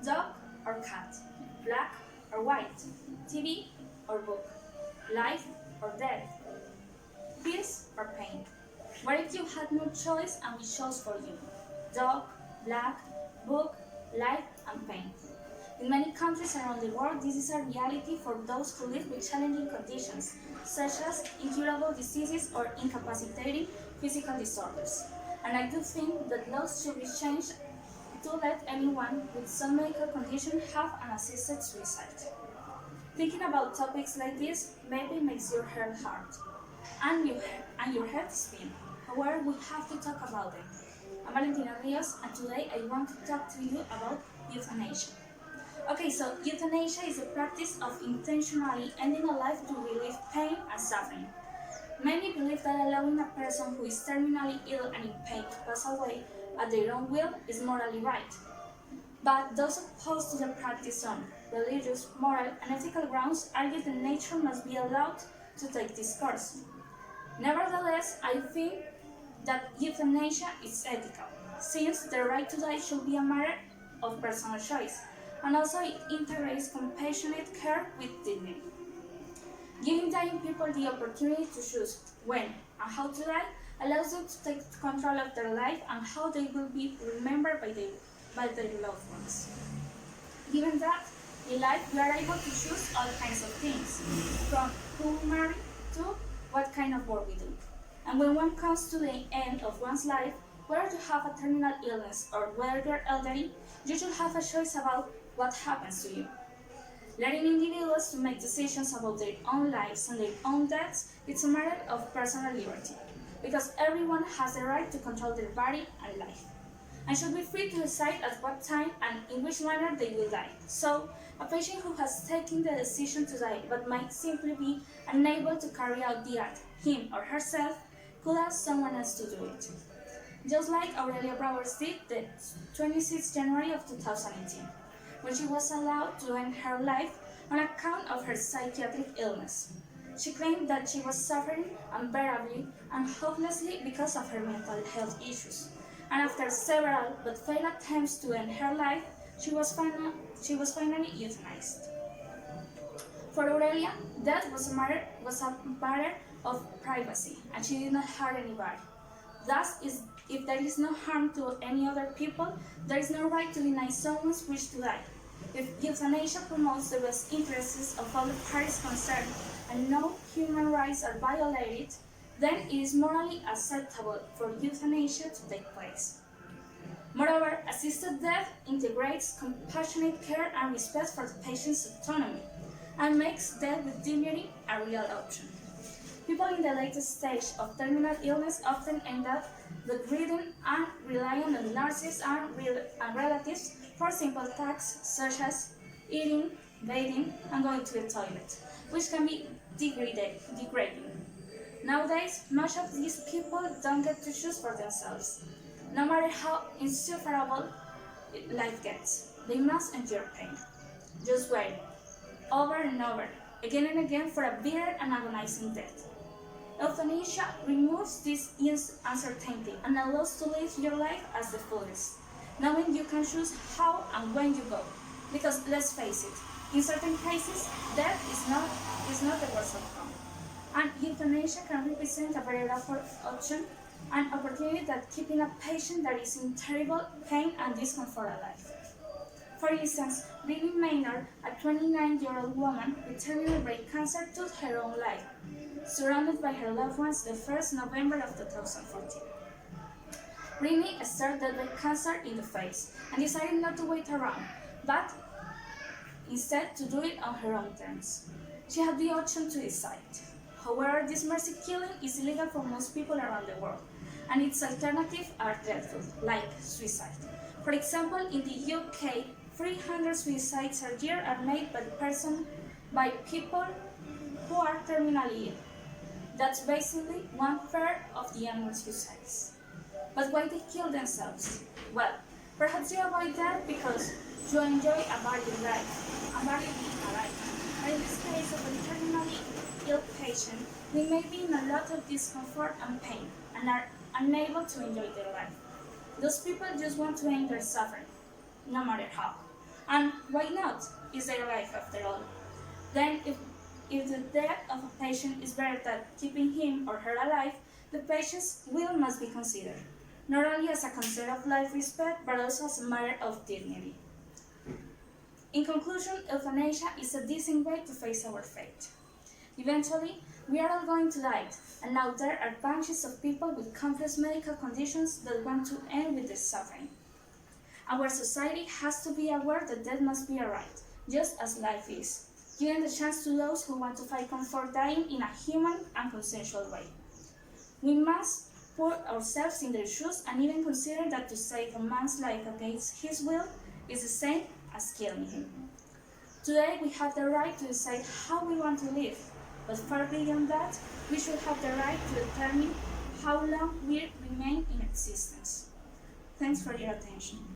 Dog or cat, black or white, TV or book, life or death, peace or pain. What if you had no choice and we chose for you? Dog, black, book, life, and pain. In many countries around the world, this is a reality for those who live with challenging conditions, such as incurable diseases or incapacitating physical disorders. And I do think that laws should be changed to let anyone with some medical condition have an assisted suicide. Thinking about topics like this maybe makes your heart hard and your head spin. However, we have to talk about them. I'm Valentina Rios, and today I want to talk to you about euthanasia. Okay, so euthanasia is the practice of intentionally ending a life to relieve pain and suffering. Many believe that allowing a person who is terminally ill and in pain to pass away at their own will is morally right. But those opposed to the practice on religious, moral, and ethical grounds argue that nature must be allowed to take this course. Nevertheless, I think that euthanasia is ethical, since the right to die should be a matter of personal choice, and also it integrates compassionate care with dignity. Giving dying people the opportunity to choose when and how to die allows them to take control of their life and how they will be remembered by their loved ones. Given that, in life we are able to choose all kinds of things, from who we marry to what kind of work we do. And when one comes to the end of one's life, whether you have a terminal illness or whether you're elderly, you should have a choice about what happens to you. Letting individuals to make decisions about their own lives and their own deaths is a matter of personal liberty, because everyone has the right to control their body and life, and should be free to decide at what time and in which manner they will die. So, a patient who has taken the decision to die but might simply be unable to carry out the act, him or herself, could ask someone else to do it. Just like Aurelia Brouwers did the 26th January of 2018, when she was allowed to end her life on account of her psychiatric illness. She claimed that she was suffering unbearably and hopelessly because of her mental health issues. And after several but failed attempts to end her life, she was finally euthanized. For Aurelia, death was a matter of privacy, and she did not hurt anybody. Thus, if there is no harm to any other people, there is no right to deny someone's wish to die. If euthanasia promotes the best interests of all the parties concerned and no human rights are violated, then it is morally acceptable for euthanasia to take place. Moreover, assisted death integrates compassionate care and respect for the patient's autonomy and makes death with dignity a real option. People in the latest stage of terminal illness often end up bedridden and relying on nurses and relatives for simple tasks such as eating, bathing, and going to the toilet, which can be degrading. Nowadays, much of these people don't get to choose for themselves. No matter how insufferable life gets, they must endure pain. Just wait, over and over, again and again for a bitter and agonizing death. Euthanasia removes this uncertainty and allows to live your life as the fullest, knowing you can choose how and when you go. Because let's face it, in certain cases, death is not the worst outcome. And euthanasia can represent a very rare option, an opportunity that keeping a patient that is in terrible pain and discomfort alive. For instance, Rini Maynard, a 29-year-old woman with terminal brain cancer, took her own life, surrounded by her loved ones the 1st November of 2014. Rini stared at the cancer in the face and decided not to wait around, but instead to do it on her own terms. She had the option to decide. However, this mercy killing is illegal for most people around the world, and its alternatives are dreadful, like suicide. For example, in the UK, 300 suicides a year are made by people who are terminally ill. That's basically 1/3 of the annual suicides. But why they kill themselves? Well, perhaps you avoid that because you enjoy a varied life, But in this case of a terminally ill patient, they may be in a lot of discomfort and pain and are unable to enjoy their life. Those people just want to end their suffering, no matter how. And why not? It's their life after all. Then, if the death of a patient is better than keeping him or her alive, the patient's will must be considered, not only as a concern of life respect, but also as a matter of dignity. In conclusion, euthanasia is a decent way to face our fate. Eventually, we are all going to die, and now there are bunches of people with complex medical conditions that want to end with this suffering. Our society has to be aware that death must be a right, just as life is, giving the chance to those who want to fight comfort dying in a human and consensual way. We must put ourselves in their shoes and even consider that to save a man's life against his will is the same as killing him. Today we have the right to decide how we want to live, but far beyond that, we should have the right to determine how long we remain in existence. Thanks for your attention.